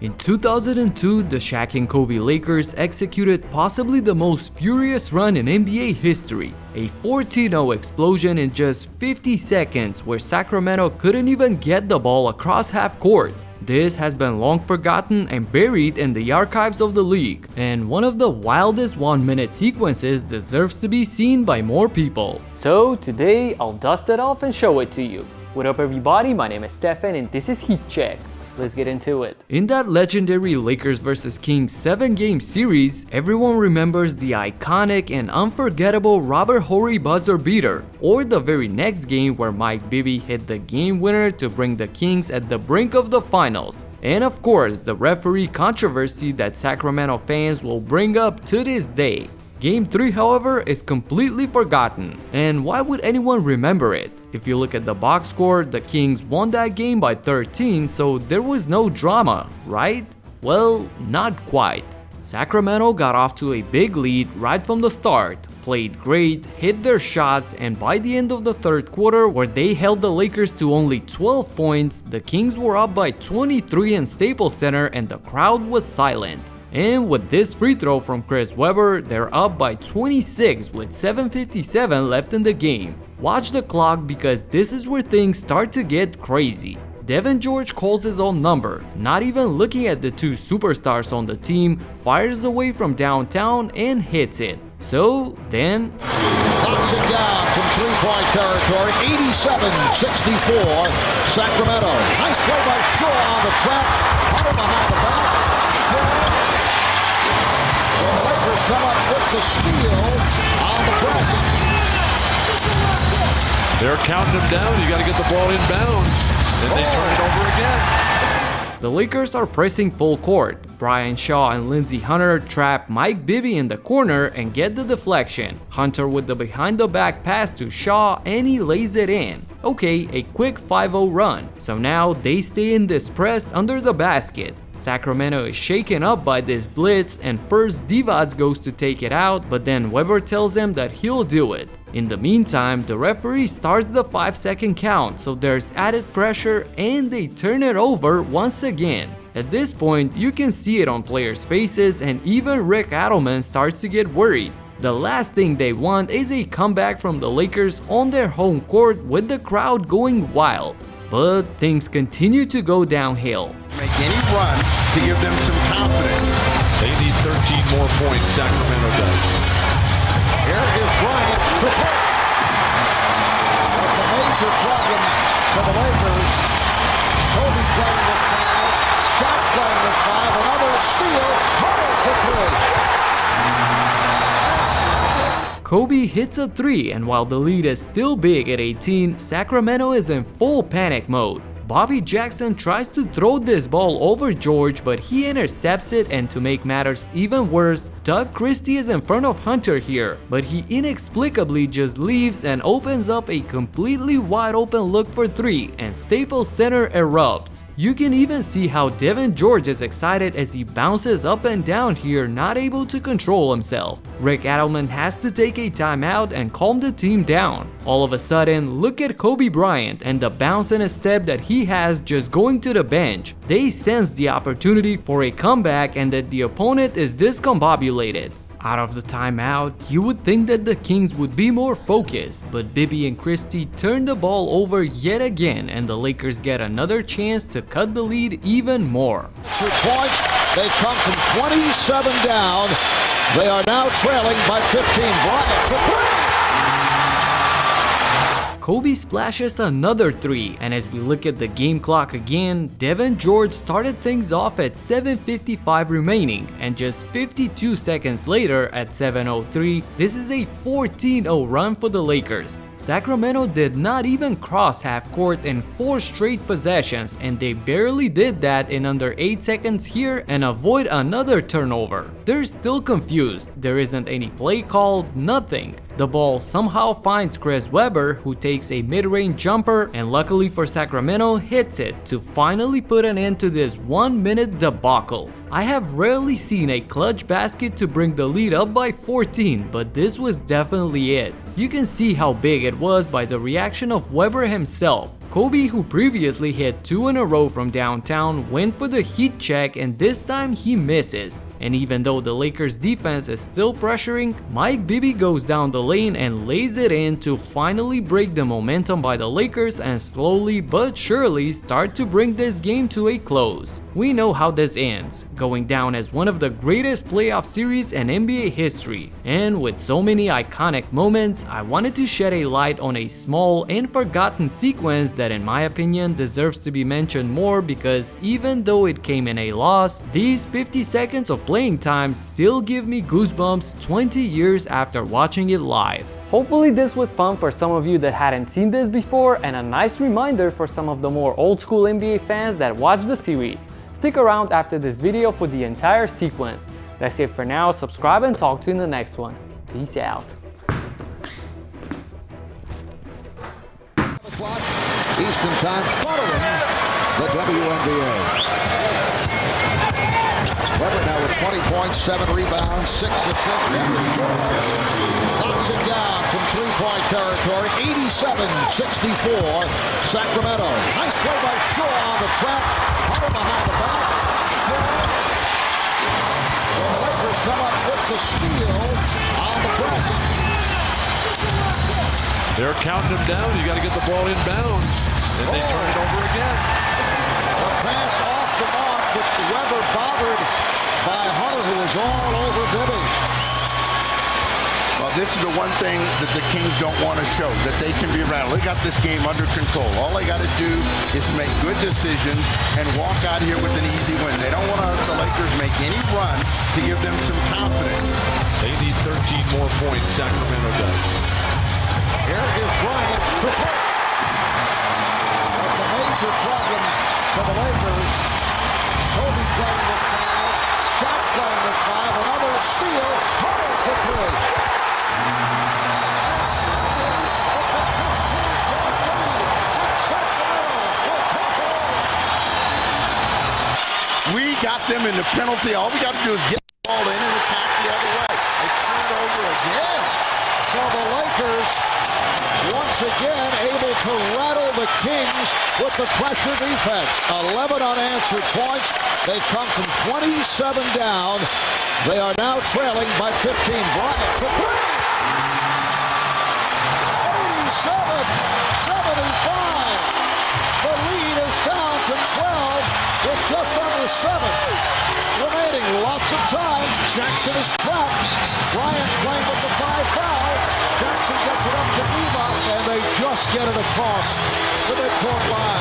In 2002, the Shaq and Kobe Lakers executed possibly the most furious run in NBA history, a 14-0 explosion in just 50 seconds where Sacramento couldn't even get the ball across half court. This has been long forgotten and buried in the archives of the league, and one of the wildest 1-minute sequences deserves to be seen by more people. So today I'll dust it off and show it to you. What up everybody, my name is Stefan and this is Heat Check. Let's get into it. In that legendary Lakers vs Kings 7-game series, everyone remembers the iconic and unforgettable Robert Horry buzzer beater, or the very next game where Mike Bibby hit the game winner to bring the Kings at the brink of the finals. And of course, the referee controversy that Sacramento fans will bring up to this day. Game 3, however, is completely forgotten. And why would anyone remember it? If you look at the box score, the Kings won that game by 13, so there was no drama, right? Well, not quite. Sacramento got off to a big lead right from the start, played great, hit their shots, and by the end of the third quarter, where they held the Lakers to only 12 points, the Kings were up by 23 in Staples Center and the crowd was silent. And with this free throw from Chris Webber, they're up by 26 with 7:57 left in the game. Watch the clock because this is where things start to get crazy. Devin George calls his own number, not even looking at the two superstars on the team, fires away from downtown and hits it. So then knocks it down from three-point territory, 87-64, Sacramento. Nice play by Shaw on the trap, cutter behind the back. Shaw. The Lakers come up with the steal on the press. They're counting them down. You got to get the ball inbounds, and they turn it over again. The Lakers are pressing full court. Brian Shaw and Lindsey Hunter trap Mike Bibby in the corner and get the deflection. Hunter with the behind-the-back pass to Shaw and he lays it in. Okay, a quick 5-0 run. So now they stay in this press under the basket. Sacramento is shaken up by this blitz and first Divac goes to take it out, but then Webber tells him that he'll do it. In the meantime, the referee starts the 5-second count, so there's added pressure and they turn it over once again. At this point, you can see it on players' faces and even Rick Adelman starts to get worried. The last thing they want is a comeback from the Lakers on their home court with the crowd going wild. But things continue to go downhill. Make any run to give them some confidence. They need 13 more points, Sacramento does. Here is Bryant to put. That's a major problem for the Lakers. Kobe playing with 5, Shaq playing with 5, another steal, Horry for 3. Kobe hits a 3, and while the lead is still big at 18, Sacramento is in full panic mode. Bobby Jackson tries to throw this ball over George, but he intercepts it, and to make matters even worse, Doug Christie is in front of Hunter here, but he inexplicably just leaves and opens up a completely wide open look for 3, and Staples Center erupts. You can even see how Devin George is excited as he bounces up and down here, not able to control himself. Rick Adelman has to take a timeout and calm the team down. All of a sudden, look at Kobe Bryant and the bounce in his step that he has just going to the bench. They sense the opportunity for a comeback and that the opponent is discombobulated. Out of the timeout, you would think that the Kings would be more focused, but Bibby and Christie turn the ball over yet again and the Lakers get another chance to cut the lead even more. 2 points, they come from 27 down. They are now trailing by 15. Bryant for 3. Kobe splashes another 3, and as we look at the game clock again, Devin George started things off at 7:55 remaining, and just 52 seconds later at 7:03, this is a 14-0 run for the Lakers. Sacramento did not even cross half court in 4 straight possessions, and they barely did that in under 8 seconds here and avoid another turnover. They're still confused, there isn't any play called, nothing. The ball somehow finds Chris Webber, who takes a mid-range jumper and luckily for Sacramento hits it to finally put an end to this 1-minute debacle. I have rarely seen a clutch basket to bring the lead up by 14, but this was definitely it. You can see how big it was by the reaction of Webber himself. Kobe, who previously hit 2 in a row from downtown, went for the heat check and this time he misses. And even though the Lakers defense is still pressuring, Mike Bibby goes down the lane and lays it in to finally break the momentum by the Lakers and slowly but surely start to bring this game to a close. We know how this ends, going down as one of the greatest playoff series in NBA history. And with so many iconic moments, I wanted to shed a light on a small and forgotten sequence that in my opinion deserves to be mentioned more, because even though it came in a loss, these 50 seconds of playing time still give me goosebumps 20 years after watching it live. Hopefully this was fun for some of you that hadn't seen this before, and a nice reminder for some of the more old school NBA fans that watch the series. Stick around after this video for the entire sequence. That's it for now. Subscribe and talk to you in the next one. Peace out. Eastern Time following the WNBA. Weber now with 20 points, 7 rebounds, 6 assists. Knocks it down from three-point territory, 87-64, Sacramento. Nice play by Shaw on the trap, cutter behind the back. Shaw. And the Lakers come up with the steal on the press. They're counting him down. You got to get the ball inbounds, and they turn it over again. The pass off the mark, with Weber bothered by Hunter, who was all over Bibby. Well, this is the one thing that the Kings don't want to show, that they can be around. They got this game under control. All they got to do is make good decisions and walk out here with an easy win. They don't want the Lakers make any run to give them some confidence. They need 13 more points, Sacramento does. Here is Bryant. That's a major problem for the Lakers. Kobe playing with 5. Shaq playing with 5. Another steal. Hunter for 3. We got them in the penalty. All we got to do is get the ball in and attack the other way. They turn it over again. So the Lakers once again able to rattle the Kings with the pressure defense. 11 unanswered points. They come from 27 down. They are now trailing by 15. Bryant for 3. 87-75. The lead is down to 12 with just under 7 remaining. Lots of time. Jackson is trapped. Bryant playing with the 5 foul. Jackson gets it up to Eva, and they just get it across the midcourt line.